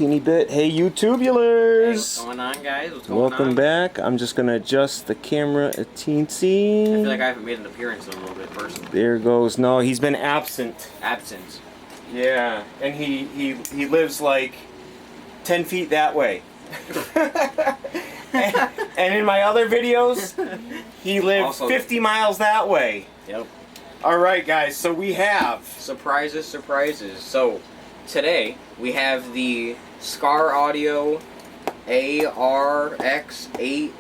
teeny bit. Hey, YouTubulars! Hey, what's going on, guys? What's going on? Welcome back. I'm just gonna adjust the camera a teensy. I feel like I haven't made an appearance in a little bit, personally. There goes. No, he's been absent. Absence. Yeah, and he lives like 10 feet that way. and in my other videos, he lived also 50 miles that way. Yep. All right, guys. So we have surprises, surprises. So today we have the Skar Audio AR1X8.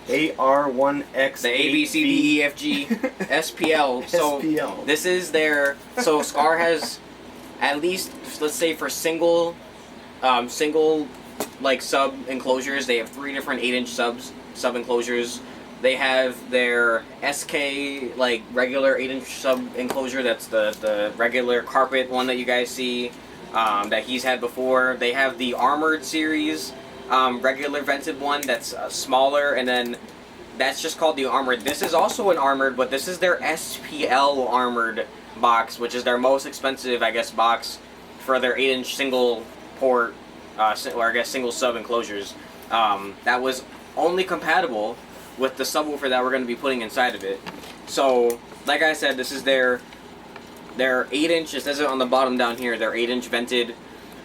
AR1X8V. The ABCDEFG-SPL. So SPL. This is their. So Skar has at least, let's say, for single like sub enclosures, they have 3 different 8-inch sub enclosures. They have their SK like regular 8-inch sub enclosure. That's the regular carpet one that you guys see that he's had before. They have the armored series regular vented one that's smaller, and then that's just called the armored. This is also an armored, but this is their SPL armored box, which is their most expensive, I guess, box for their 8-inch single port or I guess single sub enclosures. That was only compatible with the subwoofer that we're going to be putting inside of it. So, like I said, this is their 8-inch, it says it on the bottom down here, their 8-inch vented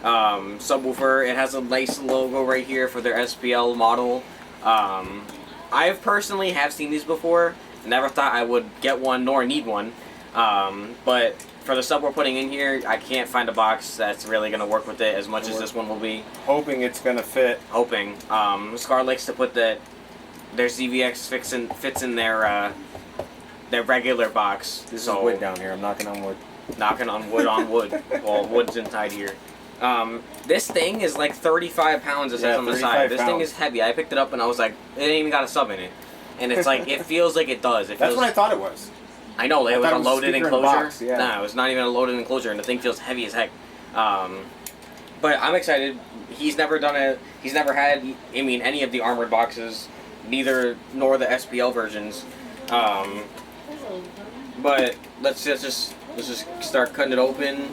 subwoofer. It has a nice logo right here for their SPL model. I personally have seen these before. Never thought I would get one nor need one. But for the sub we're putting in here, I can't find a box that's really going to work with it as much as this one will be. Hoping it's going to fit. Hoping. Skar likes to put their ZVX fits in their regular box. This is wood down here. I'm knocking on wood. Knocking on wood on wood. Well, wood's inside here. This thing is like 35 pounds, it says on the side. This thing is heavy. I picked it up and I was like, it ain't even got a sub in it. And it's like, it feels like it does. That's what I thought it was. I know, it was a loaded enclosure. Box, yeah. Nah, it was not even a loaded enclosure, and the thing feels heavy as heck. But I'm excited. He's never done it. He's never had, I mean, any of the armored boxes, nor the SPL versions. But let's just start cutting it open,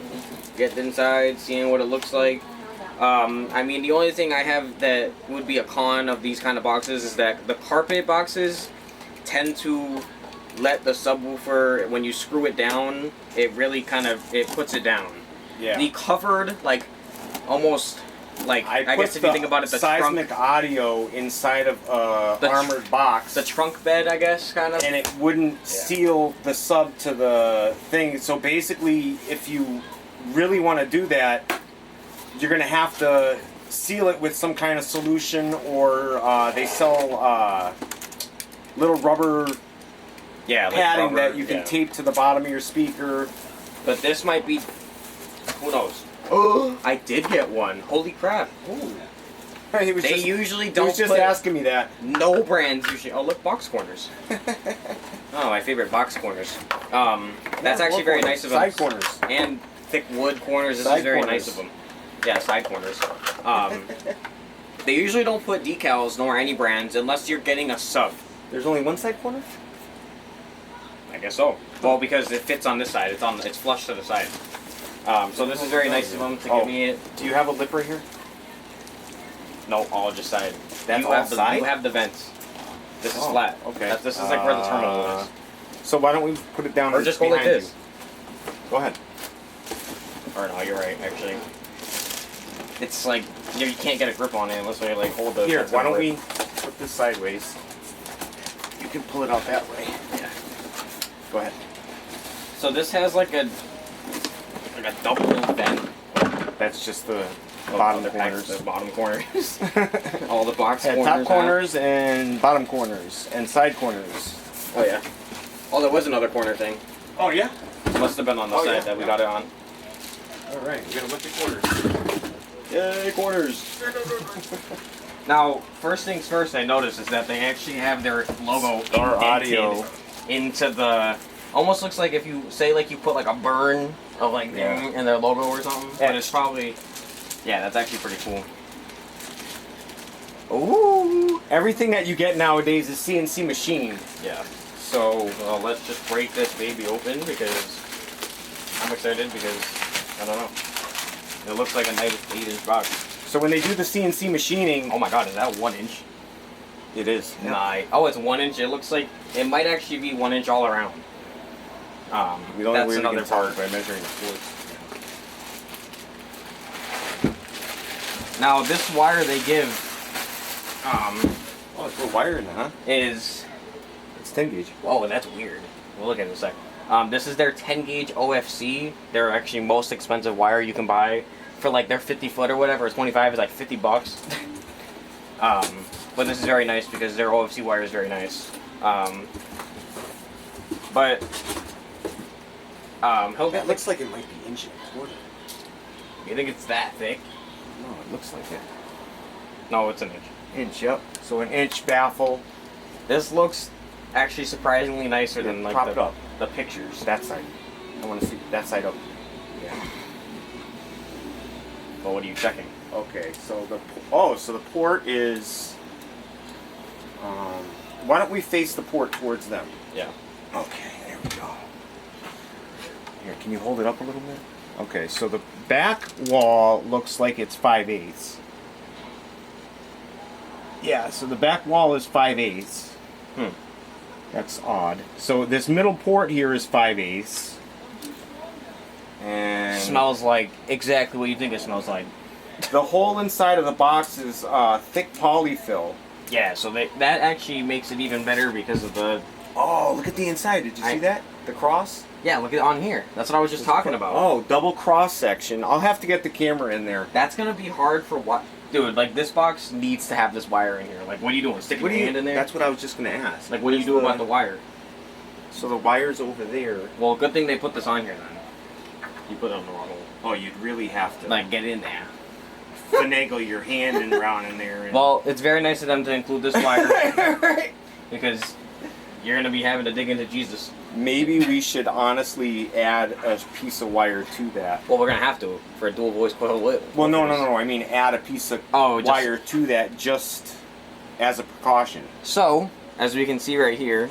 get inside, seeing what it looks like. I mean, the only thing I have that would be a con of these kind of boxes is that the carpet boxes tend to let the subwoofer, when you screw it down, it really it puts it down. Yeah. The covered, like, almost, like, I guess if you think about it, the seismic audio inside of a armored box. The trunk bed, I guess, kind of. And it wouldn't seal the sub to the thing. So basically, if you really want to do that, you're going to have to seal it with some kind of solution, or they sell little rubber padding that you can tape to the bottom of your speaker. But this might be, who knows? Oh, I did get one. Holy crap. Ooh. They usually don't. He was just asking me that. No brands usually. Oh, look, box corners. Oh, my favorite box corners. That's actually very nice of them. Side corners. And thick wood corners. This is very nice of them. Yeah, side corners. They usually don't put decals nor any brands unless you're getting a sub. There's only one side corner? I guess so. Well, because it fits on this side. It's flush to the side. So this is very nice of them to give me it. Do you have a lip right here? No, all just side. That's all side? You have the vents. This is flat. Okay. This is like where the terminal is. So why don't we put it down? Or just go like this. Go ahead. Or no, you're right. Actually, it's like you can't get a grip on it unless we like hold the. Here, why don't we put this sideways? You can pull it out that way. Yeah. Go ahead. So this has like a double vent. That's just the bottom corners. The bottom corners. All the box corners. Top corners and bottom corners and side corners. Oh yeah. Oh, there was another corner thing. Oh yeah. Must have been on the side that we got it on. All right, we got a bunch of corners. Yay, corners! Now, first things first, I noticed is that they actually have their logo audio into the. Almost looks like if you say like you put like a burn of like in their logo or something, but it's probably that's actually pretty cool. Ooh! Everything that you get nowadays is CNC machined. Yeah. So let's just break this baby open because I'm excited because I don't know. It looks like a nice 8-inch box. So when they do the CNC machining, Oh my god, is that 1 inch? it is. Nah. Oh, it's 1 inch. It looks like it might actually be 1 inch all around. We don't That's know another part. by measuring the ports. Now this wire they give Oh, it's a wire in it, huh? is It's 10 gauge. whoa, that's weird. We'll look at it in a second. This is their 10 gauge OFC. They're actually most expensive wire you can buy for like their 50 foot or whatever. 25 is like $50. But this is very nice because their OFC wire is very nice. He'll get It looks like it might be inch and a quarter. You think it's that thick? No, it looks like it. No, it's an inch. Inch, yep. So an inch baffle. This looks actually surprisingly nicer than like propped up. the pictures. That side. I want to see that side up. Yeah. Well, what are you checking? Okay, so the port is. Why don't we face the port towards them? Yeah. Okay, there we go. Here, can you hold it up a little bit? Okay, so the back wall looks like it's 5/8. Yeah, so the back wall is 5/8. That's odd. So this middle port here is 5/8. And Smells like exactly what you think it smells like. the whole inside of the box is thick polyfill. Yeah, so that actually makes it even better because of the... Oh, look at the inside. Did you see that? The cross? Yeah, look at on here. That's what I was just talking about. Oh, double cross section. I'll have to get the camera in there. That's gonna be hard for what... Dude, like this box needs to have this wire in here. Like, what are you doing? Sticking your hand in there? That's what I was just going to ask. Like, what do you do about the wire? So the wire's over there. Well, good thing they put this on here then. You put it on the wrong hole. Oh, you'd really have to Like, get in there. finagle your hand and around in there. And... Well, it's very nice of them to include this wire. Right. Because you're going to be having to dig into Jesus. Maybe we should honestly add a piece of wire to that. Well, we're going to have to for a dual voice coil whip. Well, no. I mean, add a piece of wire to that just as a precaution. So, as we can see right here,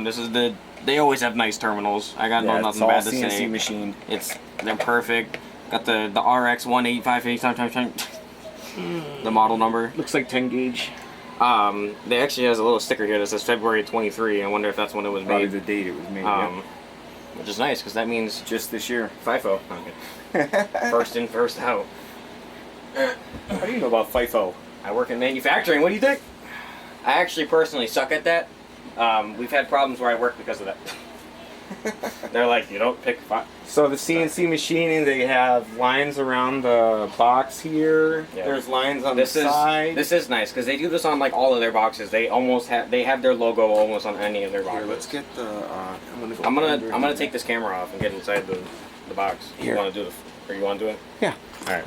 this is the... They always have nice terminals. I got nothing bad to say. CNC machined. They're perfect. Got the RX-185V-SPL, the model number. Looks like 10 gauge. They actually has a little sticker here that says February 23. I wonder if that's when it was Probably made. the date it was made. Which is nice because that means Just this year. FIFO. Okay. First in, first out. How do you know about FIFO? I work in manufacturing. What do you think? I actually personally suck at that. We've had problems where I work because of that. They're like, you don't pick So the CNC machining, they have lines around the box here. Yeah. There's lines on the side. This is nice because they do this on like all of their boxes. They have their logo almost on any of their boxes. Here, let's get the. I'm gonna take this camera off and get inside the box. Here. You want to do or you want to do it? Yeah. All right.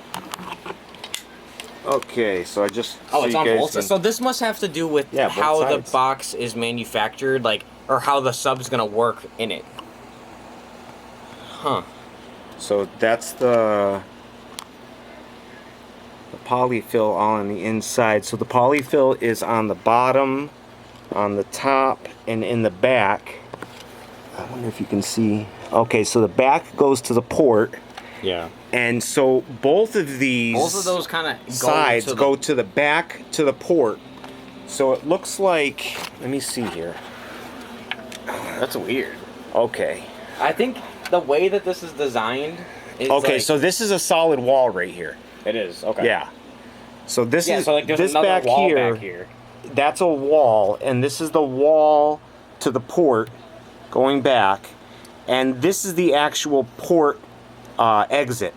Okay, so I just. Oh, it's on both sides. So this must have to do with how the box is manufactured, like, or how the sub's gonna work in it. Huh. So that's the polyfill all on the inside. So the polyfill is on the bottom, on the top, and in the back. I wonder if you can see. Okay, so the back goes to the port. Yeah. And so both of those kind of sides go to the back to the port. So it looks like, let me see here. That's weird. Okay. I think the way that this is designed is okay, like, so this is a solid wall right here. it is. Okay. Yeah. So this is so like there's this another back wall here. back here. That's a wall, and this is the wall to the port going back, and this is the actual port exit.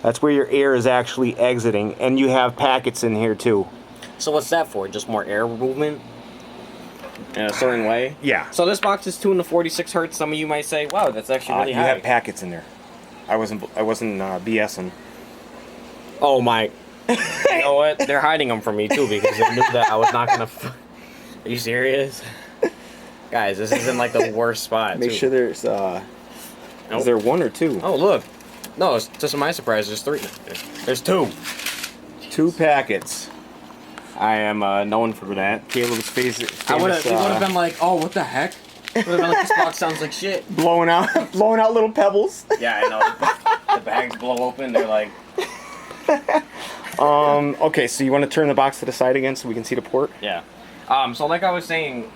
That's where your air is actually exiting, and you have packets in here too. So what's that for? Just more air movement in a certain way? Yeah. So this box is tuned to 46 hertz. Some of you might say, "Wow, that's actually really you high." have packets in there. I wasn't BSing. Oh my! You know what? They're hiding them from me too because they knew that I was not gonna. Are you serious, guys? This is in like the worst spot. Make too. sure there's. Is there one or two? Oh look! No, to my surprise, there's 3. There's 2. 2 packets. I am known for that. Caleb's face. I would have been like, oh, what the heck? Would have been like, this box sounds like shit. blowing out little pebbles. Yeah, I know. The bags blow open. They're like, Okay, so you want to turn the box to the side again so we can see the port? Yeah. So like I was saying,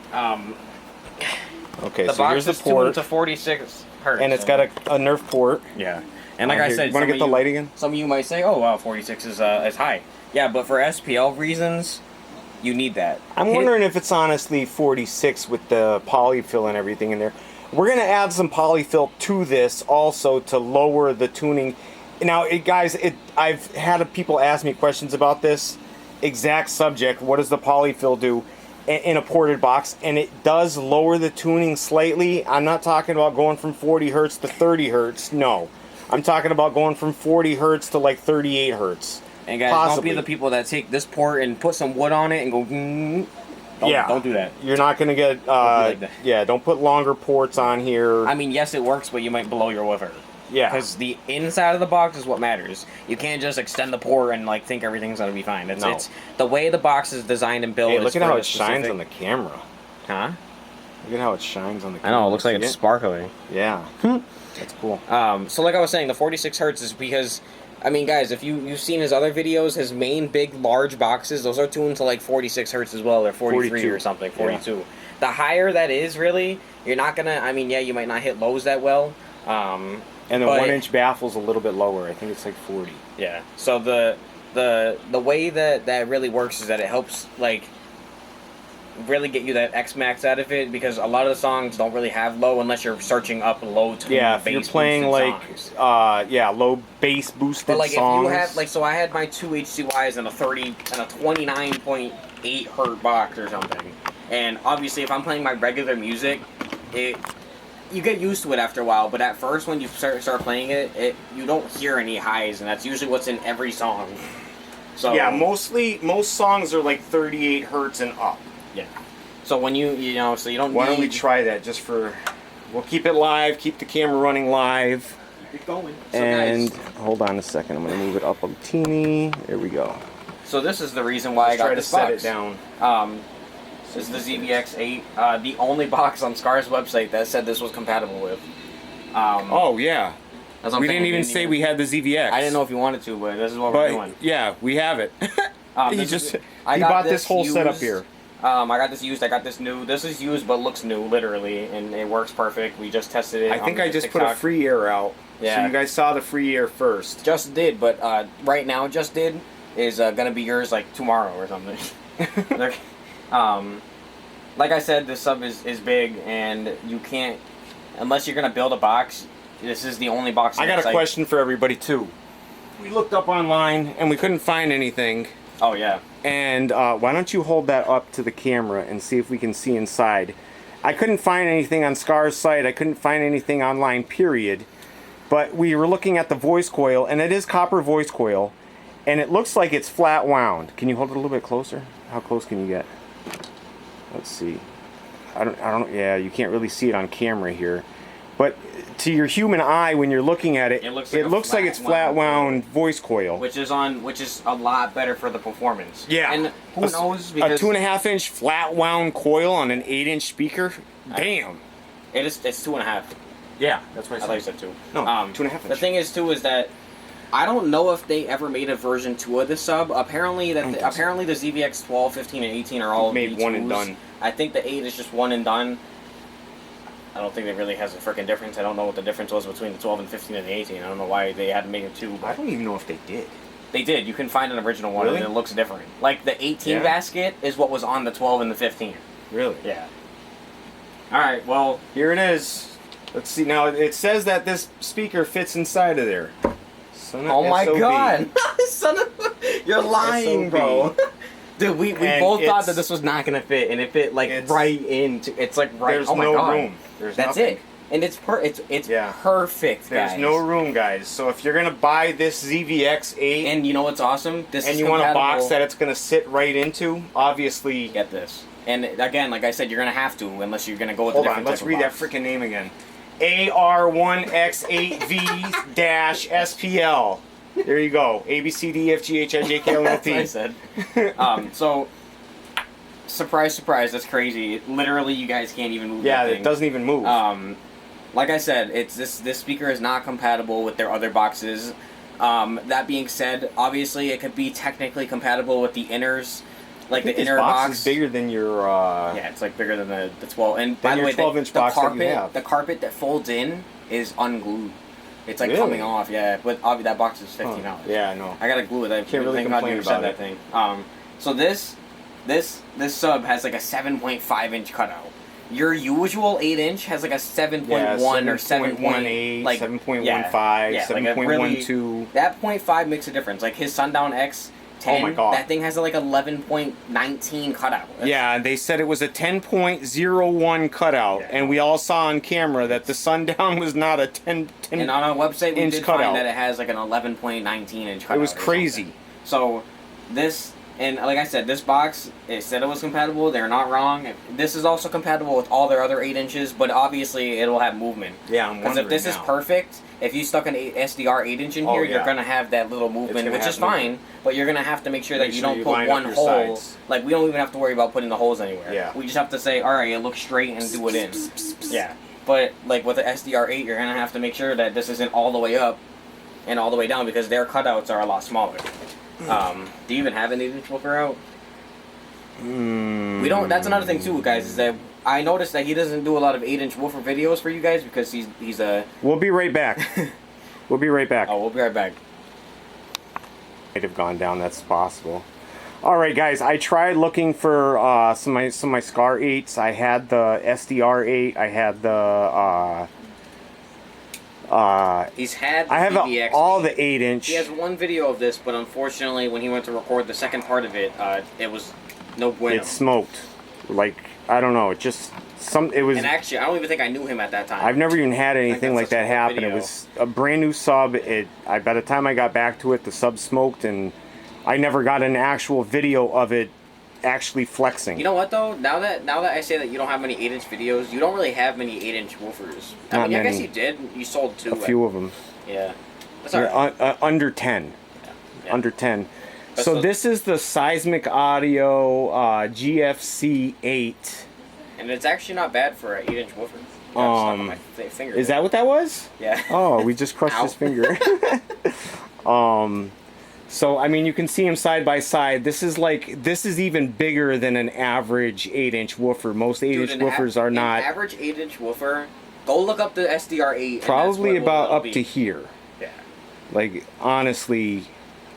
Okay, the so box here's the is tuned port, to 46 hertz. and it's got a Nerf port. Yeah. And like I Here, said, you want to get the light again? Some of you might say, "Oh, wow, 46 is high." Yeah, but for SPL reasons, you need that. I'm wondering if it's honestly 46 with the polyfill and everything in there. We're going to add some polyfill to this also to lower the tuning. Now, guys, I've had people ask me questions about this exact subject. What does the polyfill do in a ported box? And it does lower the tuning slightly. I'm not talking about going from 40 hertz to 30 hertz. No. I'm talking about going from 40 hertz to like 38 hertz. And guys, Possibly. don't be the people that take this port and put some wood on it and go. Don't do that. You're not gonna get. Like that. Yeah, don't put longer ports on here. I mean, yes, it works, but you might blow your woofer. Yeah. Because the inside of the box is what matters. You can't just extend the port and like think everything's gonna be fine. It's the way the box is designed and built. Hey, is look at for how the it shines specific- on the camera. Huh? Look at how it shines on the I camera. know. It looks like See it's sparkling. Yeah. That's cool. So like I was saying, the 46 hertz is because, I mean, guys, if you've seen his other videos, his main big large boxes, those are tuned to like 46 hertz as well, or 43 42. or something, 42. Yeah. The higher that is, really, you're not gonna. I mean, yeah, you might not hit lows that well. And the 1-inch baffle's a little bit lower. I think it's like 40. Yeah. So the way that really works is that it helps like really get you that X max out of it, because a lot of the songs don't really have low unless you're searching up low tone. Yeah, if you're playing like low bass boosted but like songs. if you have so I had my two HCYs and a 29.8 hertz box or something, and obviously if I'm playing my regular music, you get used to it after a while, but at first when you start playing it, you don't hear any highs, and that's usually what's in every song. So yeah, most songs are like 38 hertz and up. Yeah. So when you don't. Why don't we try that just for? We'll keep it live. Keep the camera running live. Keep it going. So And guys, hold on a second. I'm gonna move it up a teeny. There we go. so this is the reason why I got this set box. it down. This is the ZVX-8, the only box on Skar's website that said this was compatible with. Oh yeah. That's what I'm We saying, didn't even say we had the ZVX. I didn't know if you wanted to, but this is what we're doing. Yeah, we have it. He I bought this whole used. setup here. I got this used. I got this new. This is used, but looks new, literally, and it works perfect. We just tested it. I think on I just TikTok. put a free air out. Yeah. So you guys saw the free air first. Just did, but right now, just did is gonna be yours like tomorrow or something. Like I said, this sub is big, and you can't unless you're gonna build a box. This is the only box. I got a question for everybody too. We looked up online and we couldn't find anything. Oh yeah. And why don't you hold that up to the camera and see if we can see inside. I couldn't find anything on Skar's site. I couldn't find anything online, period. But we were looking at the voice coil, and it is copper voice coil, and it looks like it's flat wound. Can you hold it a little bit closer? How close can you get? Let's see. I don't. Yeah, you can't really see it on camera here, but to your human eye, when you're looking at it, it looks like it's flat wound voice coil, which is a lot better for the performance. Yeah, and who knows? Because a 2.5-inch flat wound coil on an 8-inch speaker. Damn. It's 2.5. Yeah, that's what I said. I thought you said 2. No, 2.5 inch. The thing is too is that I don't know if they ever made a version 2 of this sub. Apparently the ZVX 12, 15, and 18 are all made V2s. one and done. I think the 8 is just one and done. I don't think it really has a freaking difference. I don't know what the difference was between the 12 and 15 and the 18. I don't know why they had to make it 2. I don't even know if they did. They did. You can find an original one, Really? and it looks different. Like the 18 basket is what was on the 12 and the 15. Really? Yeah. All right. Well, here it is. Let's see. Now it says that this speaker fits inside of there. Oh my god! Son of, you're lying, bro. Dude, we both thought that this was not gonna fit, and it fit like right into. It's like right. There's oh my no god. room. There's That's nothing. it, and it's perfect. There's guys. no room, guys. So if you're gonna buy this ZVX-8, and you know what's awesome, this and is you want a compatible. box that it's gonna sit right into, obviously Get this. And again, like I said, you're gonna have to unless you're gonna go with a Hold different on, let's type read of that box. freaking name again. AR1X8V-SPL. There you go. A B C D F G H I J K L M N O P. That's what I said. So, surprise, surprise, that's crazy. Literally, you guys can't even move Yeah, that thing. it doesn't even move. Like I said, it's this speaker is not compatible with their other boxes. That being said, obviously it could be technically compatible with the inners, like the This inner box box. is bigger than your. Yeah, it's like bigger than the 12. And by the way, 12-inch the box that you carpet, have. the carpet that folds in is unglued. It's like Really? coming off. Yeah, but obviously that box is $15. Yeah, I know. I gotta glue it. I Can't really thank God complain you said about that it. thing. So this sub has like a 7.5-inch cutout. Your usual 8-inch has like a 7.1 or 7.8, like 7.15, yeah, 7.12. That 0.5 makes a difference. Like his Sundown X10, Oh my God. that thing has like 11.19 cutout. Yeah, they said it was a 10.01 cutout, Yeah. and we all saw on camera that the Sundown was not a 10 And on our website, we inch did cutout. find that it has like an 11.19-inch cutout. It was or crazy. something. So this, and like I said, this box, it said it was compatible. They're not wrong. This is also compatible with all their other 8 inches, but obviously it'll have movement. Yeah, I'm Because if this is perfect, if you stuck an SDR 8-inch in here, yeah. you're gonna have that little movement, gonna which have is fine. movement. But you're gonna have to make sure that Make you sure don't you put line up one your hole. sides. Like we don't even have to worry about putting the holes anywhere. Yeah. We just have to say, all right, it looks straight and do it in. Yeah. But like with the SDR8, you're gonna have to make sure that this isn't all the way up and all the way down because their cutouts are a lot smaller. Do you even have an 8-inch woofer out? We don't. That's another thing too, guys. Is that I noticed that he doesn't do a lot of 8-inch woofer videos for you guys because he's a. We'll be right back. We'll be right back. Oh, we'll be right back. Might have gone down. That's possible. All right, guys. I tried looking for some of my Skar 8s. I had the SDR 8. I had the. He's had. The I have ZVX. all the 8-inch. He has one video of this, but unfortunately, when he went to record the second part of it, it was no bueno. It smoked. Like I don't know. It just it was. And actually, I don't even think I knew him at that time. I've never even had anything like that's a that small happen. video. It was a brand new sub. By the time I got back to it, the sub smoked, and I never got an actual video of it actually flexing. You know what though? Now that I say that you don't have many 8-inch videos, you don't really have many 8-inch woofers. I mean, I guess you did. You sold 2. A few of them. Yeah. That's alright. Under 10. Yeah. Under 10. But So this is the Seismic Audio GFC8. And it's actually not bad for an 8-inch woofer. You got stuck on my finger. Is that what that was? Yeah. Oh, we just crushed Ow. his finger. So I mean, you can see them side by side. This is even bigger than an average 8-inch woofer. Most 8-inch woofers are not. An average 8-inch woofer. Go look up the SDR8. Probably about up be. to here. Yeah. Like honestly,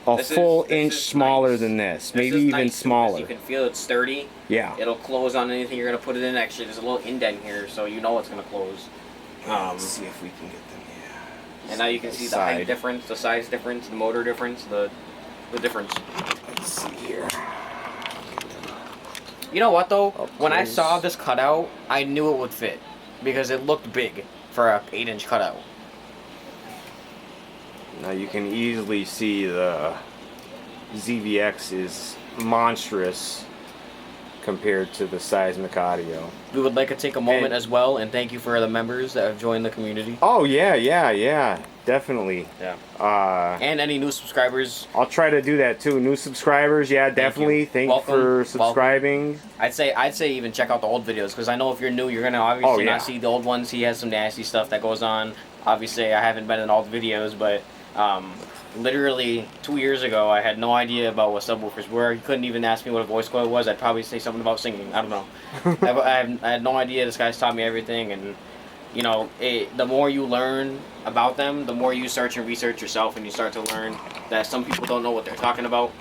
This full is inch smaller nice. than this. This Maybe is even nice, too, 'cause smaller. You can feel it's sturdy. Yeah. It'll close on anything you're gonna put it in. Actually, there's a little indent here, so you know it's gonna close. Let's see if we can get them. Yeah. And now you can see the height difference, the size difference, the motor difference, the difference. Let's see here. You know what though? Up When I close. saw this cutout, I knew it would fit because it looked big for a 8-inch cutout. Now you can easily see the ZVX is monstrous compared to the Seismic Audio. We would like to take a moment And- as well and thank you for the members that have joined the community. Oh yeah, definitely. Yeah. And any new subscribers. I'll try to do that too. New subscribers, yeah, definitely. Thank you for Welcome. subscribing. I'd say even check out the old videos because I know if you're new, you're gonna obviously yeah. not see the old ones. He has some nasty stuff that goes on. Obviously, I haven't been in all the videos, but literally 2 years ago, I had no idea about what subwoofers were. He couldn't even ask me what a voice coil was. I'd probably say something about singing. I don't know. I had no idea. This guy's taught me everything, and you know, the more you learn about them, the more you search and research yourself, and you start to learn that some people don't know what they're talking about.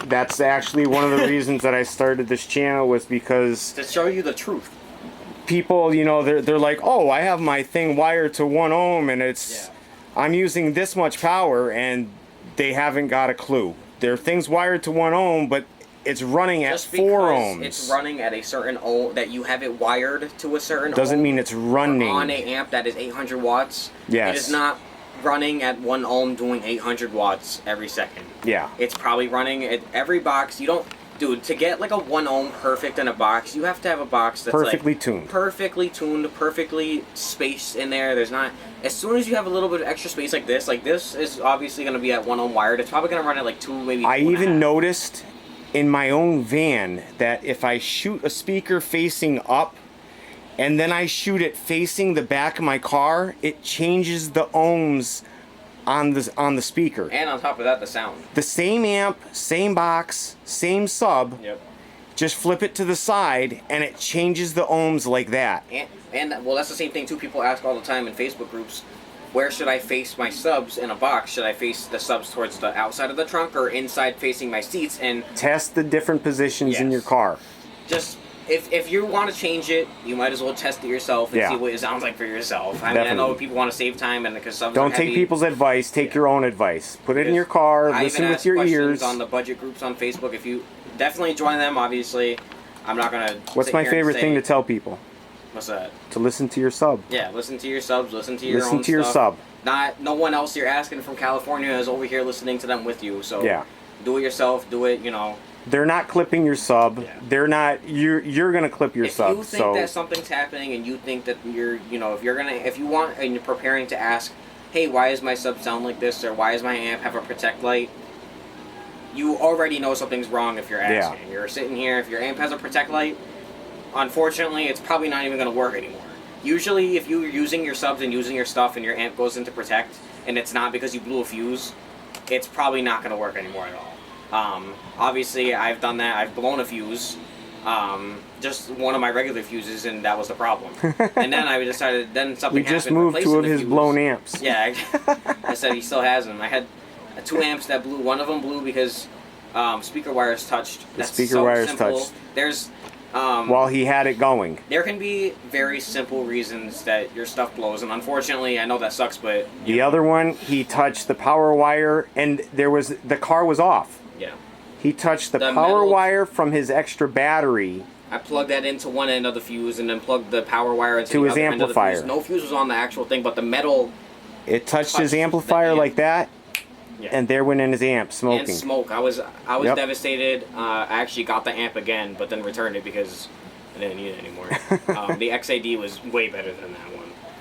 That's actually one of the reasons that I started this channel was because To show you the truth. people, you know, they're like, oh, I have my thing wired to 1 ohm and it's I'm using this much power, and they haven't got a clue. Their thing's wired to 1 ohm, but it's running at Just 4 because ohms. it's running at a certain ohm, that you have it wired to a certain Doesn't ohm, mean it's running. on a amp that is 800 watts. Yes. It is not running at 1 ohm doing 800 watts every second. Yeah. It's probably running at every box. You don't, dude, to get like a 1 ohm perfect in a box, you have to have a box that's Perfectly like tuned. perfectly tuned, perfectly spaced in there. There's not, as soon as you have a little bit of extra space like this is obviously going to be at 1 ohm wired. It's probably going to run at like 2, maybe 2 I and a even half. noticed in my own van that if I shoot a speaker facing up and then I shoot it facing the back of my car, it changes the ohms on the speaker. And on top of that, the sound. The same amp, same box, same sub. Yep. Just flip it to the side, and it changes the ohms like that. And well, that's the same thing too. People ask all the time in Facebook groups, where should I face my subs in a box? Should I face the subs towards the outside of the trunk or inside facing my seats? And test the different positions in your car. Just if you want to change it, you might as well test it yourself and see what it sounds like for yourself. I mean, I know people want to save time, and because subs don't are take heavy, people's advice. Take your own advice. Put it in your car. Listen with your ears. On the budget groups on Facebook, if you definitely join them. Obviously, I'm not gonna. What's my favorite thing to tell people? What's that? To listen to your sub. Yeah, listen to your subs. Listen to your own Listen to your stuff. sub. No one else you're asking from California is over here listening to them with you. So do it yourself. Do it. You know. They're not clipping your sub. Yeah. They're not. You're gonna clip your sub. If you think that something's happening and you think that if you want and you're preparing to ask, hey, why does my sub sound like this, or why does my amp have a protect light? You already know something's wrong if you're asking. Yeah. You're sitting here. If your amp has a protect light, unfortunately, it's probably not even going to work anymore. Usually, if you're using your subs and using your stuff and your amp goes into protect, and it's not because you blew a fuse, it's probably not going to work anymore at all. Obviously, I've done that. I've blown a fuse, just one of my regular fuses, and that was the problem. And then I decided, then something happened. We just moved 2 of his blown amps. Yeah, I said he still has them. I had 2 amps that blew. One of them blew because speaker wires touched. That's speaker wires touched. There's while he had it going. There can be very simple reasons that your stuff blows, and unfortunately, I know that sucks, but the other one, he touched the power wire, and the car was off. Yeah. He touched the power wire from his extra battery. I plugged that into one end of the fuse, and then plugged the power wire into his amplifier. End of the fuse. No fuse was on the actual thing, but the metal. It touched his amplifier like that. Yeah. And there went in his amp smoking. And smoke. I was devastated. I actually got the amp again, but then returned it because I didn't need it anymore. The XAD was way better than that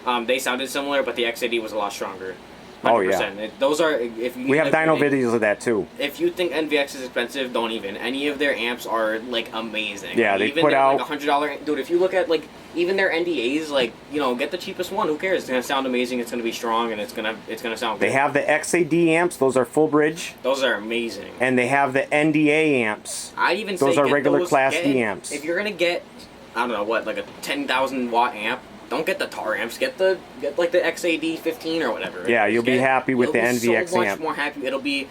one. They sounded similar, but the XAD was a lot stronger. 100%. Oh yeah. Those are if you we have dyno videos of that too. If you think NVX is expensive, don't even. Any of their amps are like amazing. Yeah, they put out like $100. Dude, if you look at like even their NDAs, like get the cheapest one. Who cares? It's gonna sound amazing. It's gonna be strong, and it's gonna sound good. They have the XAD amps. Those are full bridge. Those are amazing. And they have the NDA amps. I'd even those say are regular Class D amps. If you're gonna get, I don't know what, like a 10,000 watt amp. Don't get the Taramps. Get like the XAD15 or whatever. Yeah, you'll be happy with the NVX so much amp. More happy. It'll be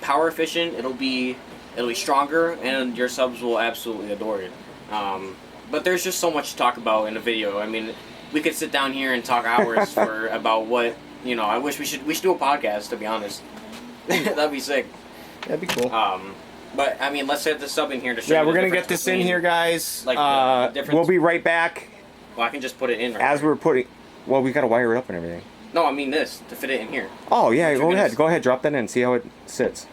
power efficient. It'll be stronger, and your subs will absolutely adore it. But there's just so much to talk about in a video. I mean, we could sit down here and talk hours about what I wish we should do a podcast. To be honest, that'd be sick. That'd be cool. But I mean, let's set this sub in here to show. Yeah, we're gonna get this in here, guys. Like the difference. We'll be right back. Well, I can just put it in. As we're putting, well, we gotta wire it up and everything. No, I mean this to fit it in here. Oh yeah, go ahead, drop that in. See how it sits.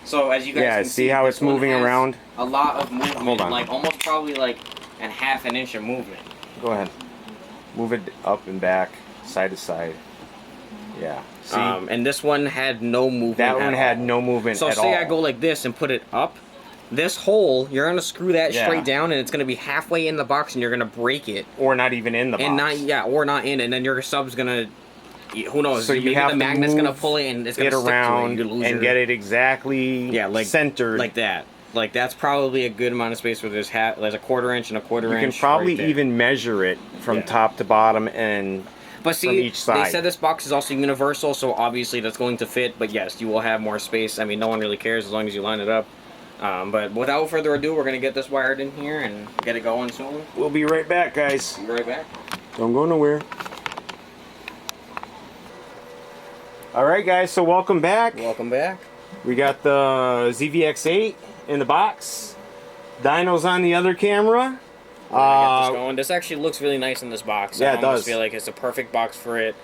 So as you guys can see how it's moving around. A lot of movement. Hold on. Like almost probably like a half an inch of movement. Go ahead. Move it up and back, side to side. Yeah. See? And this one had no movement. That one had no movement at all. So say I go like this and put it up. This hole, you're gonna screw that straight down, and it's gonna be halfway in the box, and you're gonna break it, or not even in the box, or not in, and then your sub's gonna, who knows? So maybe the magnet's gonna pull it, and it's gonna stick around to it. and get it exactly centered, like that. Like that's probably a good amount of space where there's a quarter inch and a quarter inch. You can probably even measure it from top to bottom and. But see, from each side. They said this box is also universal, so obviously that's going to fit. But yes, you will have more space. I mean, no one really cares as long as you line it up. But without further ado, we're going to get this wired in here and get it going soon. We'll be right back, guys. Be right back. Don't go nowhere. Alright, guys, so welcome back. Welcome back. We got the ZVX-8 in the box. Dyno's on the other camera. Get this going. This actually looks really nice in this box. Yeah, it does. I almost feel like it's a perfect box for it.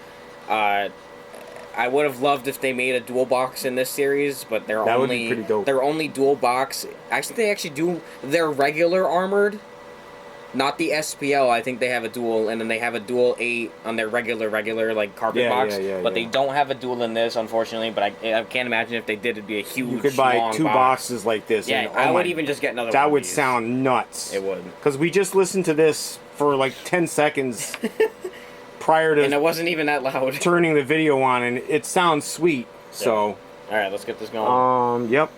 I would have loved if they made a dual box in this series, but they're only dual box. Actually, they actually do. They're regular armored, not the SPL. I think they have a dual, and then they have a dual 8 on their regular like carpet box. But they don't have a dual in this, unfortunately. But I can't imagine if they did, it'd be a huge. You could buy 2 boxes like this. Yeah, I would even just get another. That one would of these. sound nuts. It would. Because we just listened to this for like 10 seconds. prior And it to wasn't even that loud. turning the video on, and it sounds sweet. So. All right, let's get this going. Yep.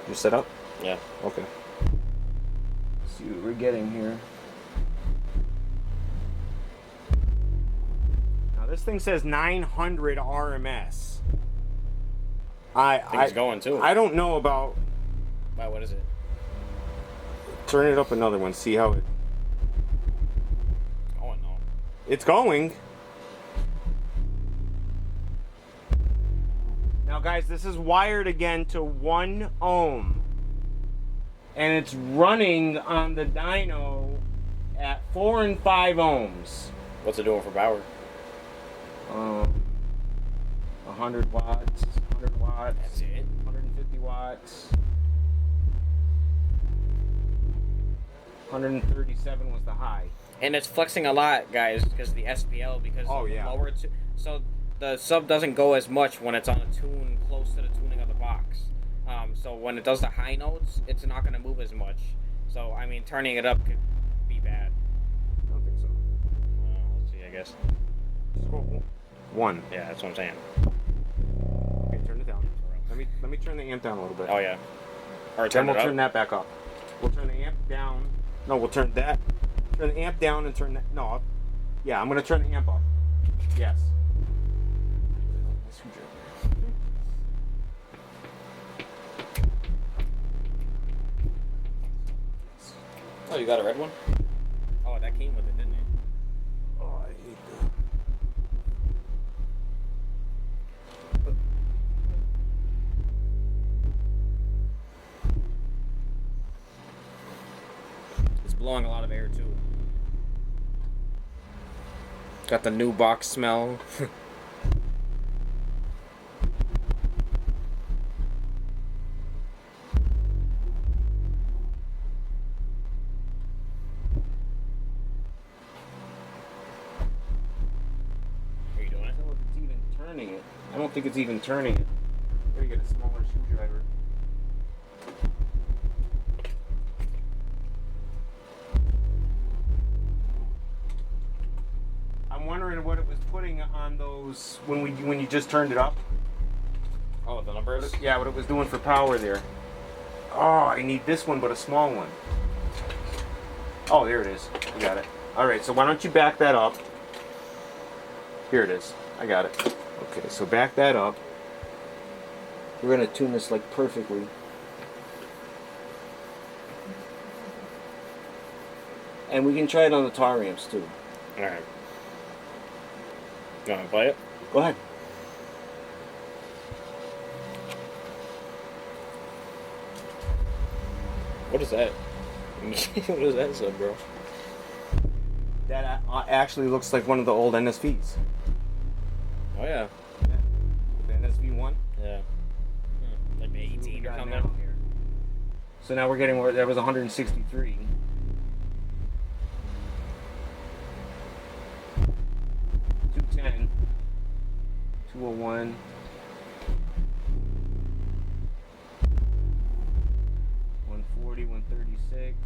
You set up? Yeah. Okay. Let's see what we're getting here. Now this thing says 900 RMS. I think it's going too. I don't know about. Wow, what is it? Turn it up another one. See how it. It's going though. It's going. Now, guys, this is wired again to 1 ohm, and it's running on the dyno at 4 and 5 ohms. What's it doing for power? 100 watts, 100 watts. That's it. 150 watts. 137 was the high. And it's flexing a lot, guys, because of the SPL, because of the lower so the sub doesn't go as much when it's on a tune close to the tuning of the box. So when it does the high notes, it's not going to move as much. So, I mean, turning it up could be bad. I don't think so. Let's see, I guess. Scroll. 1. Yeah, that's what I'm saying. Okay, turn it down. Let me turn the amp down a little bit. Oh, yeah. Or Then we'll turn that back up. We'll turn the amp down. No, we'll turn that. Turn the amp down and turn that. No. Yeah, I'm going to turn the amp up. Yes. Oh, you got a red one? Oh, that came with it, didn't it? Oh, I hate that. It's blowing a lot of air, too. Got the new box smell. I don't think it's even turning it. Gotta get a smaller screwdriver. I'm wondering what it was putting on those when you just turned it up. Oh, the numbers? Yeah, what it was doing for power there. Oh, I need this one, but a small one. Oh, there it is. I got it. All right, so why don't you back that up? Here it is. I got it. Okay, so back that up. We're gonna tune this like perfectly. And we can try it on the Taramps too. Alright. You wanna play it? Go ahead. What is that? What is that sub, bro? That actually looks like one of the old NSVs. Oh yeah. The NSV1? Yeah. Like the 18 or something. Here. So now we're getting where there was 163. 210. 201. 140, 136.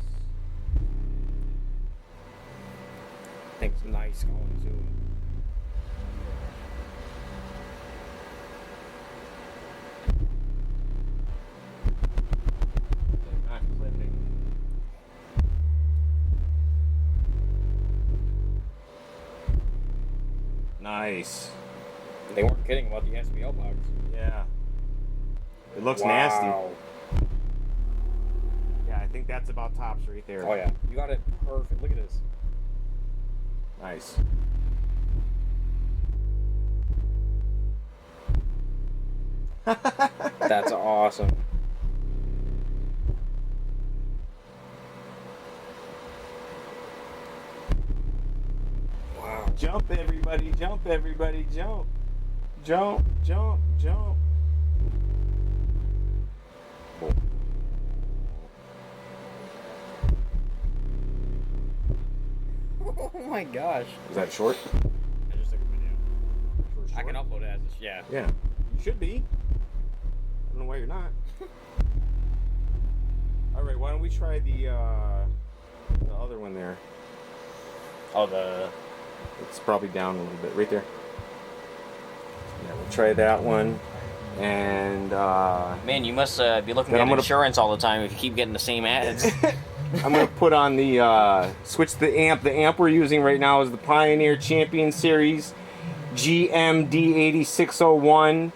I think it's nice going too. Not clipping. Nice. They weren't kidding about the SPL box. Yeah. It looks nasty. Yeah, I think that's about tops right there. Oh yeah. You got it perfect. Look at this. Nice. That's awesome. Wow. Jump everybody, jump everybody, jump. Jump, jump, jump. Oh my gosh. Is that short? I just took a video. I can upload it as a, yeah. Yeah. You should be. I don't know why you're not. Alright, why don't we try the other one there? Oh, the It's probably down a little bit right there. Yeah, we'll try that one. And man, you must be looking then at I'm gonna- insurance all the time if you keep getting the same ads. I'm gonna put on the switch the amp. The amp we're using right now is the Pioneer Champion Series GMD8601.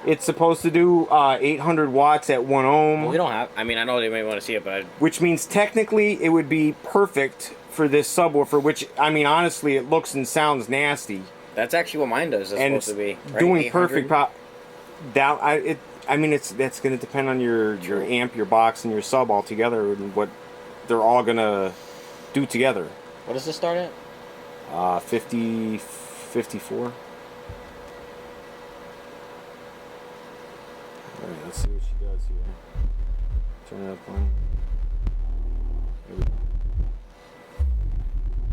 It's supposed to do 800 watts at 1 ohm. Well, we don't have. I mean, I know they may want to see it, but Which means technically it would be perfect for this subwoofer. Which, I mean, honestly, it looks and sounds nasty. that's actually what mine does. It's And supposed to be right? doing 800? perfect pop. I mean, that's going to depend on your amp, your box, and your sub all together, and what they're all going to do together. What does this start at? 50, 54. All right, let's see what she does here. Turn it up one. Here we go.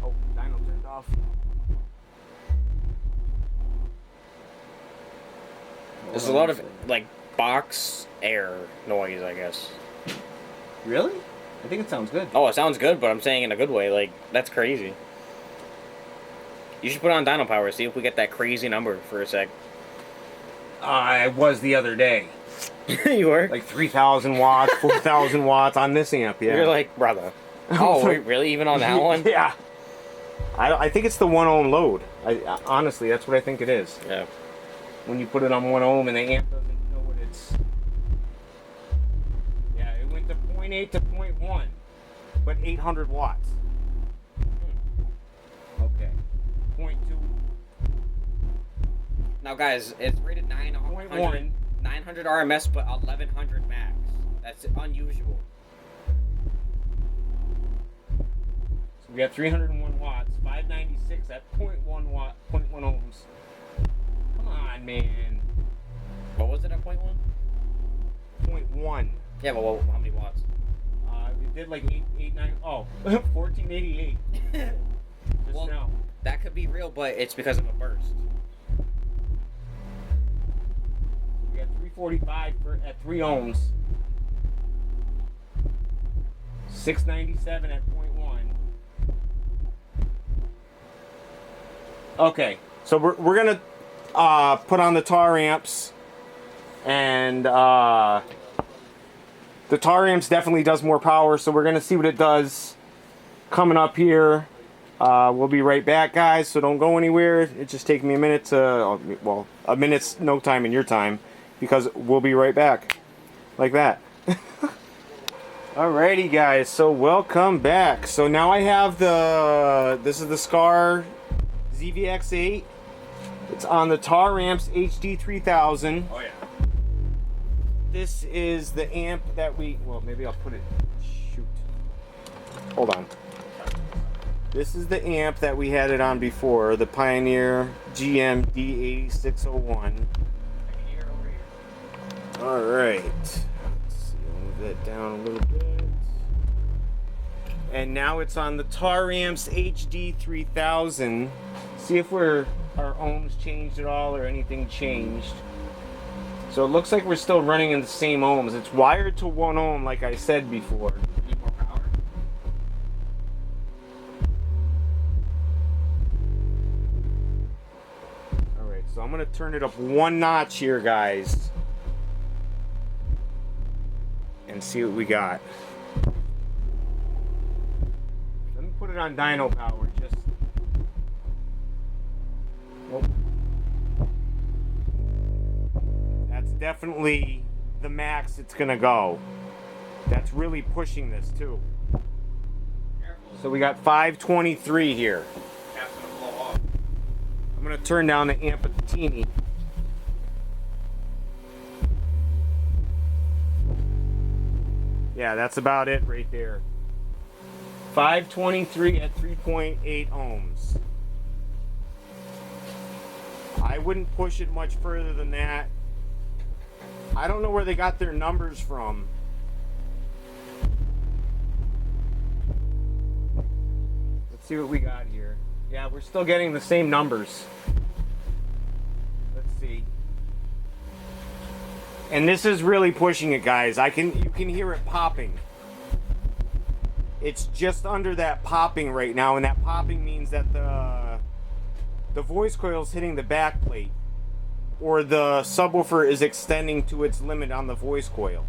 Oh, dyno turned off. There's a lot of like box air noise, I guess. Really? I think it sounds good. Oh, it sounds good, but I'm saying in a good way. Like, that's crazy. You should put on Dyno Power, see if we get that crazy number for a sec. I was the other day. You were? Like 3,000 watts, 4,000 watts on this amp, yeah. You're like, brother. Oh, wait, really? Even on that one? Yeah. I think it's the 1 ohm load. Honestly, that's what I think it is. Yeah. When you put it on 1 ohm and the amp doesn't know what it's... Yeah, it went to 0.8 to 0.1, but 800 watts. Okay. 0.2. Now, guys, it's rated 900 0.1. 900 RMS, but 1100 max. That's unusual. So we got 301 watts, 596 at 0.1 watt, 0.1 ohms. Come on, man. What was it at 0.1? 0.1. Yeah, but well, how many watts? We did like 1488. Just Well, now. that could be real, but it's because of a burst. We got 345 at 3 ohms. 697 at 0.1. Okay, so we're gonna put on the Taramps, and the Taramps definitely does more power, so we're gonna see what it does coming up here. We'll be right back, guys, so don't go anywhere. It just takes me a minute to, well, a minute's no time in your time, because we'll be right back, like that. Alrighty, guys, so welcome back. So now I have this is the Skar ZVX-8. It's on the Taramps HD3000. Oh, yeah. This is the amp that well, maybe I'll put it, shoot. Hold on. This is the amp that we had it on before, the Pioneer GMD8601. Alright. Let's see, I'll move that down a little bit. And now it's on the Taramps HD3000. See if our ohms changed at all or anything changed. So it looks like we're still running in the same ohms. It's wired to 1 ohm like I said before. Need more power? Alright, so I'm going to turn it up 1 notch here, guys. And see what we got. Let me put it on dyno power, just... Nope. That's definitely the max it's gonna go. That's really pushing this too. So we got 523 here. Cap's gonna blow off. I'm gonna turn down the amp a teeny. Yeah, that's about it right there. 523 at 3.8 ohms. I wouldn't push it much further than that. I don't know where they got their numbers from. Let's see what we got here. Yeah, we're still getting the same numbers. Let's see. And this is really pushing it, guys. You can hear it popping. It's just under that popping right now, and that popping means that the the voice coil is hitting the back plate, or the subwoofer is extending to its limit on the voice coil.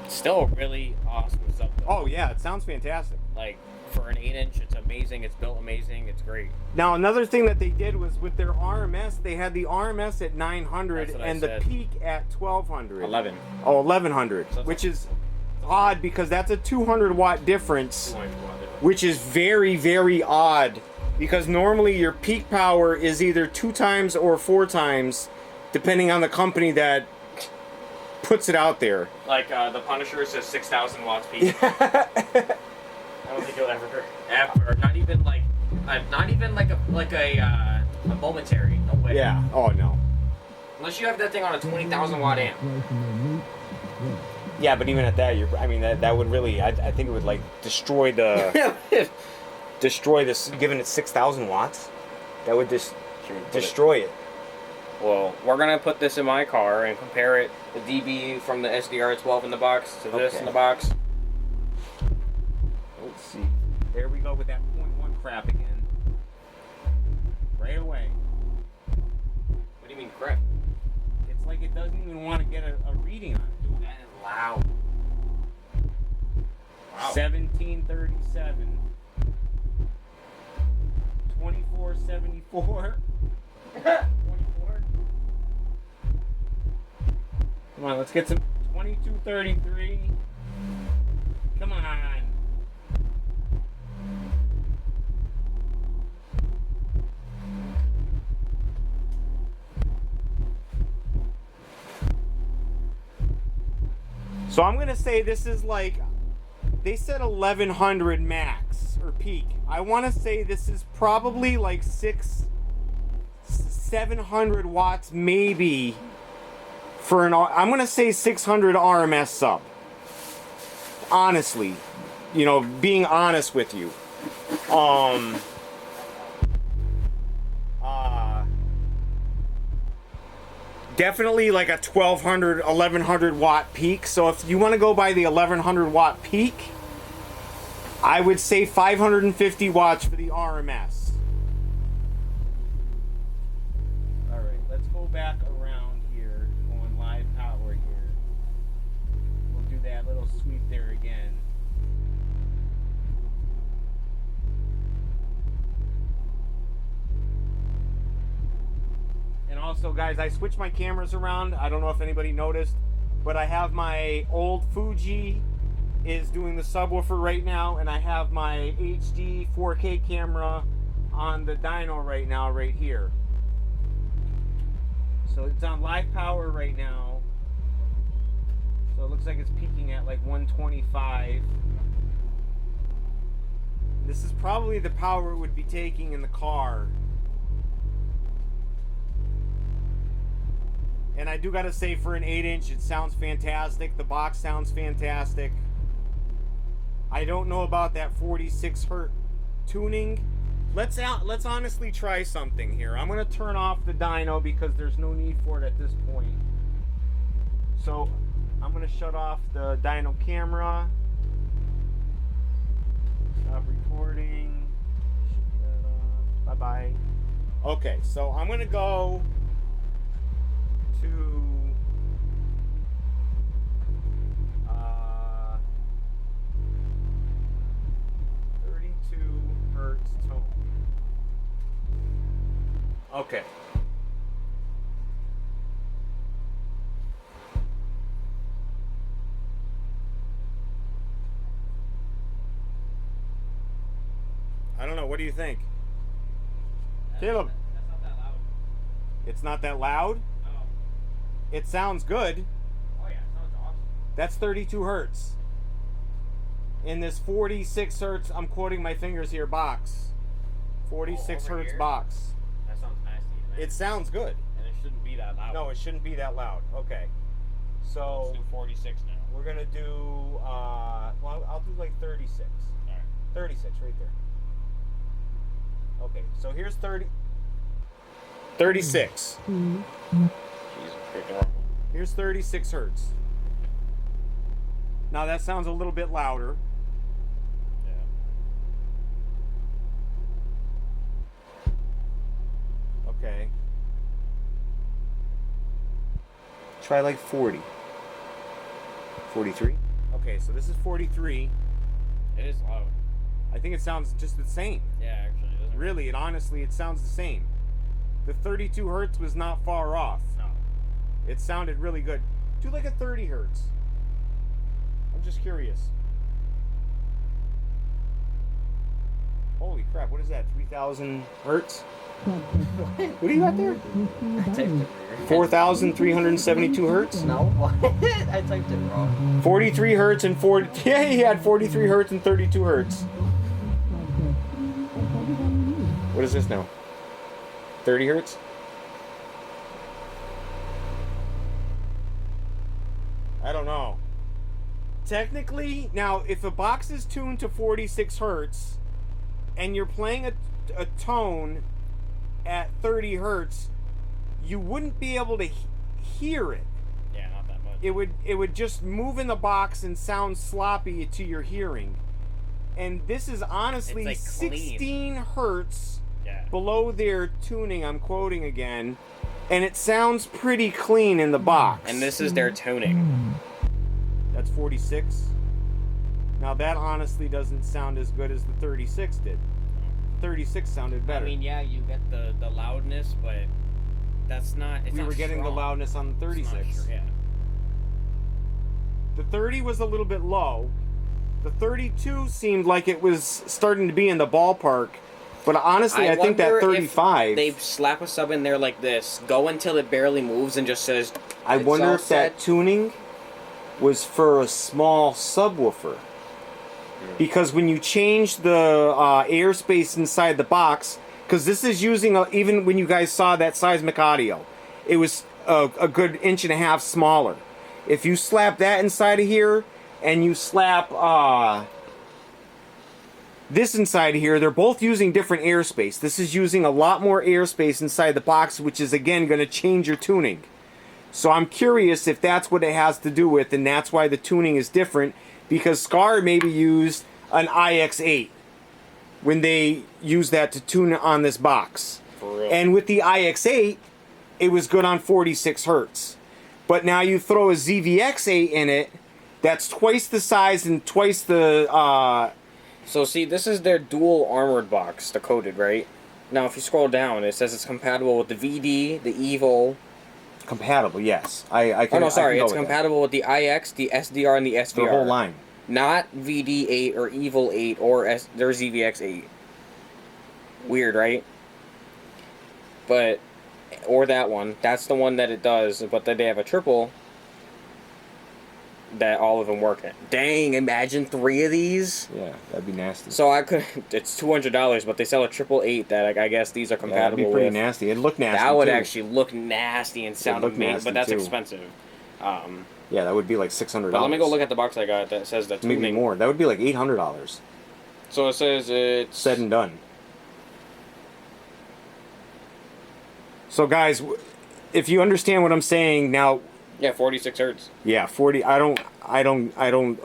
Still a really awesome sub. Oh yeah, it sounds fantastic. Like, for an 8-inch, it's amazing. It's built amazing. It's great. Now another thing that they did was with their RMS, they had the RMS at 900 and the peak at 1200. 11. Oh, 1100, So which is odd because that's a 200 watt difference, 200 watt. which is very, very odd because normally your peak power is either 2 times or 4 times, depending on the company that puts it out there. Like, the Punisher says 6,000 watts peak. I don't think you'll ever, not even like a momentary. No way. Yeah. Oh no. Unless you have that thing on a 20,000 watt amp. Yeah, but even at that, I mean, that would really, I think it would like destroy this, given it 6,000 watts. That would just destroy it. Well, we're gonna put this in my car and compare it, the DB from the SDR12 in the box to this in the box. Let's see. There we go with that 0.1 crap again. Right away. What do you mean crap? It's like it doesn't even want to get a reading on it. Dude, that is loud. Wow. 1737. 2474. 24. Come on, let's get some 2233. Come on. So I'm going to say this is like, they said 1100 max or peak. I want to say this is probably like 700 watts maybe for an, I'm going to say 600 RMS sub. Honestly, you know, being honest with you. Definitely like a 1200, 1100 watt peak. So if you want to go by the 1100 watt peak, I would say 550 watts for the RMS. All right, let's go back around here, going live power here. We'll do that little sweep there again. And also, guys, I switched my cameras around. I don't know if anybody noticed, but I have my old Fuji is doing the subwoofer right now, and I have my HD 4K camera on the dyno right now, right here. So it's on live power right now. So it looks like it's peaking at like 125. This is probably the power it would be taking in the car. And I do gotta say, for an 8-inch, it sounds fantastic. The box sounds fantastic. I don't know about that 46 hertz tuning. Let's honestly try something here. I'm gonna turn off the dyno because there's no need for it at this point. So I'm gonna shut off the dyno camera. Stop recording. Bye bye. Okay, so I'm gonna go to 32 hertz tone. Okay. I don't know. What do you think? Caleb? That's not that loud. It's not that loud? No. It sounds good. Oh yeah, it sounds awesome. That's 32 hertz. In this 46 hertz, I'm quoting my fingers here, box. 46 over hertz here? box. That sounds nasty, man. It sounds good. And it shouldn't be that loud. No, it shouldn't be that loud. Okay. So Let's do 46 now. we're gonna do well, I'll do like 36. Alright. 36 right there. Okay, so here's 36. Jesus freaking wrong. Here's 36 hertz. Now that sounds a little bit louder. Yeah. try like 40. 43? Okay, so this is 43. It is loud. I think it sounds just the same. Yeah, actually. It doesn't Really, it sounds the same. The 32 hertz was not far off. No. It sounded really good. Do like a 30 hertz. I'm just curious. Holy crap, what is that? 3,000 hertz? What do you got there? I typed it weird. 4,372 hertz? No, what? I typed it wrong. 43 hertz and 40. Yeah, he had 43 hertz and 32 hertz. What is this now? 30 hertz? I don't know. Technically, now if a box is tuned to 46 hertz and you're playing a tone at 30 hertz, you wouldn't be able to hear it. Yeah, not that much. It would just move in the box and sound sloppy to your hearing. And this is honestly It's like clean. 16 hertz Yeah. below their tuning, I'm quoting again, and it sounds pretty clean in the box. And this is their tuning. That's 46. Now that honestly doesn't sound as good as the 36 did. 36 sounded better. I mean, yeah, you get the loudness, but that's not. It's we not were getting strong. the loudness on the 36. It's not yeah. The 30 was a little bit low. The 32 seemed like it was starting to be in the ballpark. But honestly, I think that wonder 35... if they slap a sub in there like this, go until it barely moves and just says... I it's wonder all if set. that tuning was for a small subwoofer. Because when you change the airspace inside the box, because this is using, even when you guys saw that seismic audio, it was a good 1.5 inches smaller. If you slap that inside of here, and you slap this inside of here, they're both using different airspace. This is using a lot more airspace inside the box, which is again going to change your tuning. So I'm curious if that's what it has to do with, and that's why the tuning is different, because Skar maybe used an IX8 when they used that to tune on this box. For real. And with the IX8, it was good on 46 hertz. But now you throw a ZVX-8 in it, that's twice the size and twice the... So see, this is their dual armored box, the coated, right? Now if you scroll down, it says it's compatible with the VD, the EVO... Compatible, yes. I can. Oh no, sorry, I can go it's with compatible with the IX, the SDR, and the SVR. the whole line. Not VD8 or Evil 8 or their ZVX8. Weird, right? But, or that one. That's the one that it does, but then they have a triple that all of them work in. Dang, imagine 3 of these. Yeah, that'd be nasty. So I could, it's $200, but they sell a triple 8 that I guess these are Yeah, that'd compatible be pretty with. nasty. It'd look nasty. That would too. actually look nasty and sound look amazing, nasty, but that's too. expensive. Yeah, that would be like $600. But let me go look at the box I got that says that Maybe more. That would be like $800. So it says it's Said and done. So guys, if you understand what I'm saying now, yeah, 46 hertz. yeah, 40. I don't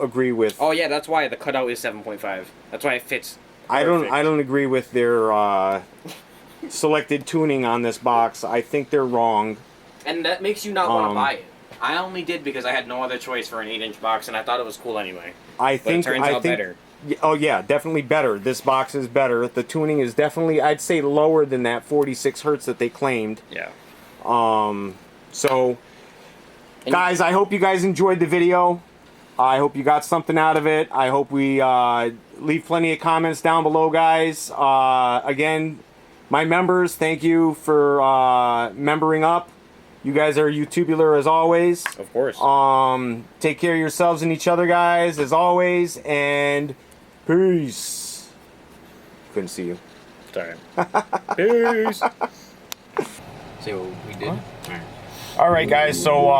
agree with. Oh yeah, that's why the cutout is 7.5. That's why it fits. I perfect. don't agree with their selected tuning on this box. I think they're wrong. And that makes you not want to buy it. I only did because I had no other choice for an 8-inch box, and I thought it was cool anyway. I But think it turns out think, better. Oh yeah, definitely better. This box is better. The tuning is definitely, I'd say, lower than that 46 hertz that they claimed. Yeah. So, guys, I hope you guys enjoyed the video. I hope you got something out of it. I hope we leave plenty of comments down below, guys. Again, my members, thank you for membering up. You guys are YouTubular as always. Of course. Take care of yourselves and each other, guys, as always, and peace. Couldn't see you. Sorry. Peace. See what we did? All right, guys. So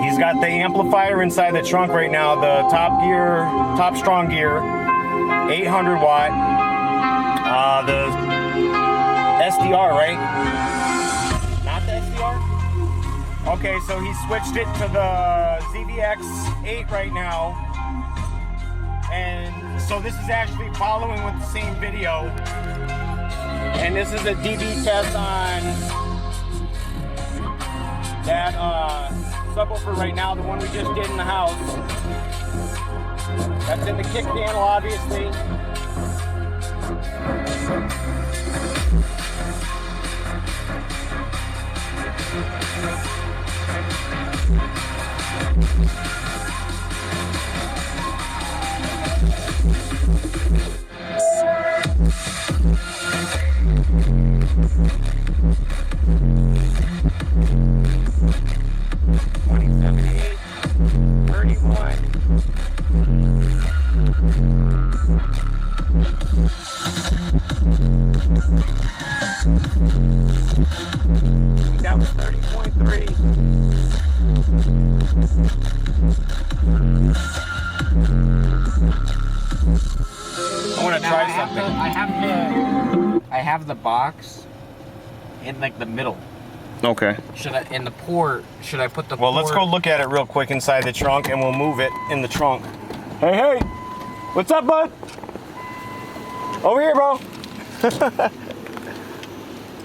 he's got the amplifier inside the trunk right now. The TopStrongGear 800-watt. The SDR, right? Not the SDR? Okay, so he switched it to the ZVX-8 right now. And so this is actually following with the same video. And this is a DB test on That subwoofer right now, the one we just did in the house, that's in the kick panel, obviously. That was 30.3. I want to try something. I have the box in like the middle. Okay. Should I in the port? Should I put the? Well, port? let's go look at it real quick inside the trunk, and we'll move it in the trunk. Hey, hey, what's up, bud? Over here, bro.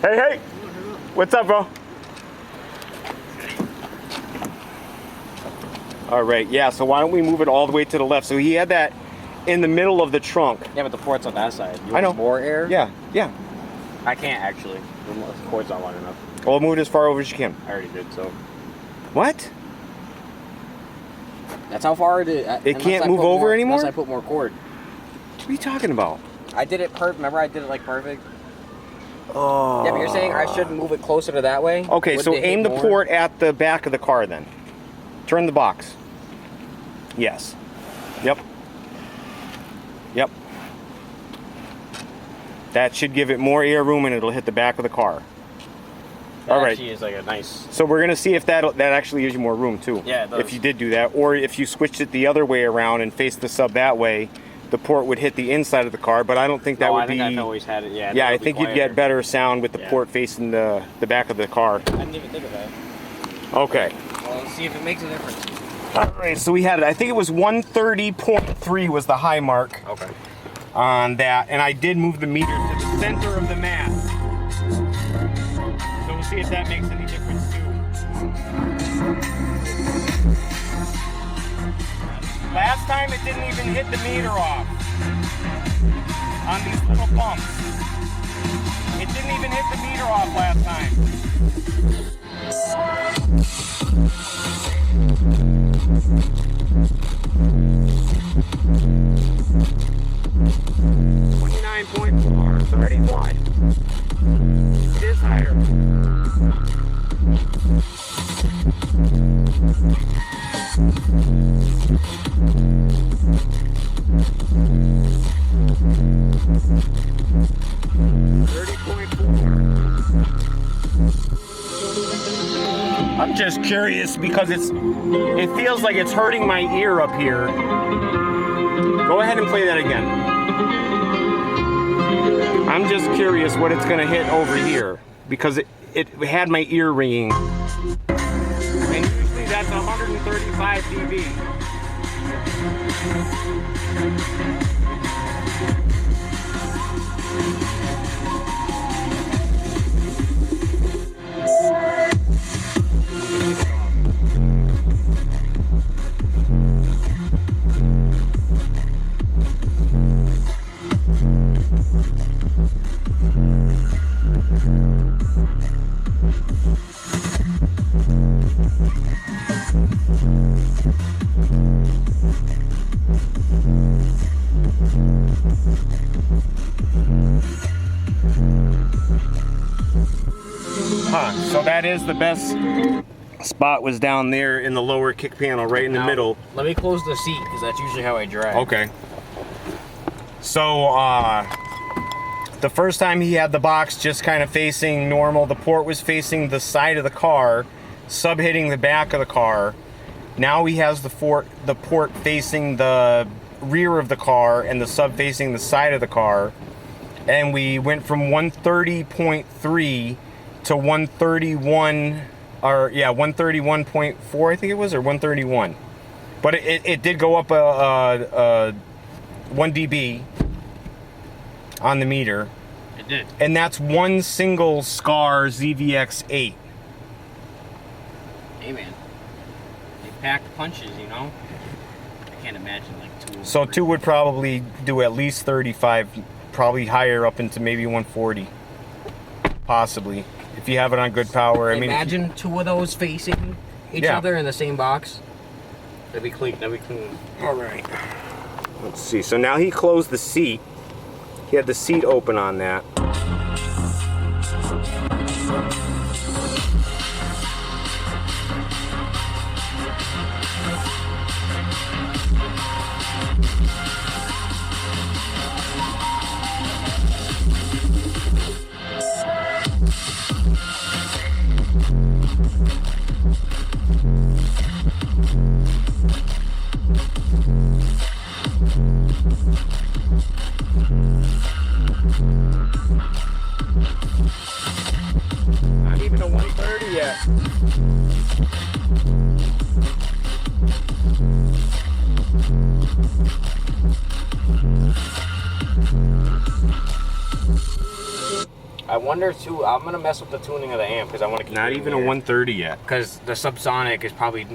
Hey, hey, what's up, bro? All right, yeah. So why don't we move it all the way to the left? So he had that in the middle of the trunk. Yeah, but the port's on that side. You I know. want more air? Yeah, yeah. I can't actually. The port's not long enough. Well, move it as far over as you can. I already did. So. What? That's how far it is. It can't move over anymore? Unless I put more cord. What are you talking about? I did it perfect. Remember, I did it like perfect. Oh. Yeah, but you're saying I should move it closer to that way? Okay, Would so they hit aim the more? port at the back of the car then. Turn the box. Yes. Yep. Yep. That should give it more air room and it'll hit the back of the car. That All right. actually is like a nice. So we're gonna see if that actually gives you more room too. Yeah, it does. If you did do that, or if you switched it the other way around and faced the sub that way, the port would hit the inside of the car. But I don't think that would I think be. I've always had it. Yeah. Yeah, I think you'd get better sound with the Yeah. port facing the back of the car. I didn't even think of that. Okay. Well, let's see if it makes a difference. All right, so we had it. I think it was 130.3 was the high mark Okay. on that, and I did move the meter to the center of the mat. So we'll see if that makes any difference too. Last time it didn't even hit the meter off on these little bumps. It didn't even hit the meter off last time. 29.4, 31. It is higher. I'm just curious because it feels like it's hurting my ear up here. Go ahead and play that again. I'm just curious what it's going to hit over here because it had my ear ringing. And usually that's 135 dB. So that is the best spot, was down there in the lower kick panel, right in the middle. Let me close the seat because that's usually how I drive. Okay. So the first time he had the box just kind of facing normal, the port was facing the side of the car, sub hitting the back of the car. Now he has the port facing the rear of the car and the sub facing the side of the car. And we went from 130.3 to 131, or yeah, 131.4 I think it was, or 131. But it did go up 1 dB on the meter. It did. And that's one single Skar ZVX-8. Hey man, they pack punches, you know. I can't imagine like 2. So 2 would probably do at least 35, probably higher up into maybe 140, possibly, if you have it on good power. I mean, imagine 2 of those facing each other in the same box. That'd be clean. That'd be clean. All right. Let's see. So now he closed the seat. He had the seat open on that. Not even a 130 yet. I wonder too. I'm gonna mess with the tuning of the amp because I want to keep. Not even a 130 yet. Because the subsonic is probably.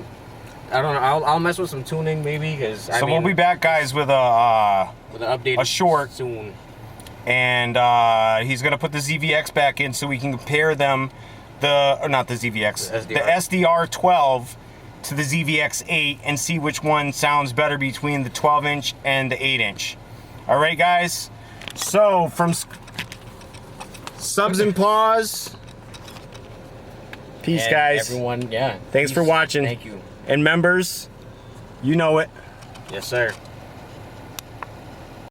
I don't know. I'll mess with some tuning maybe because. So we'll be back, guys, with an updated short soon. And he's gonna put the ZVX back in so we can compare them, not the ZVX, the SDR12 to the ZVX8 and see which one sounds better between the 12-inch and the 8-inch. All right, guys. So from Subs and Paws. Peace, and guys. Everyone, yeah. Thanks for watching. Thank you. And members, you know it. Yes, sir.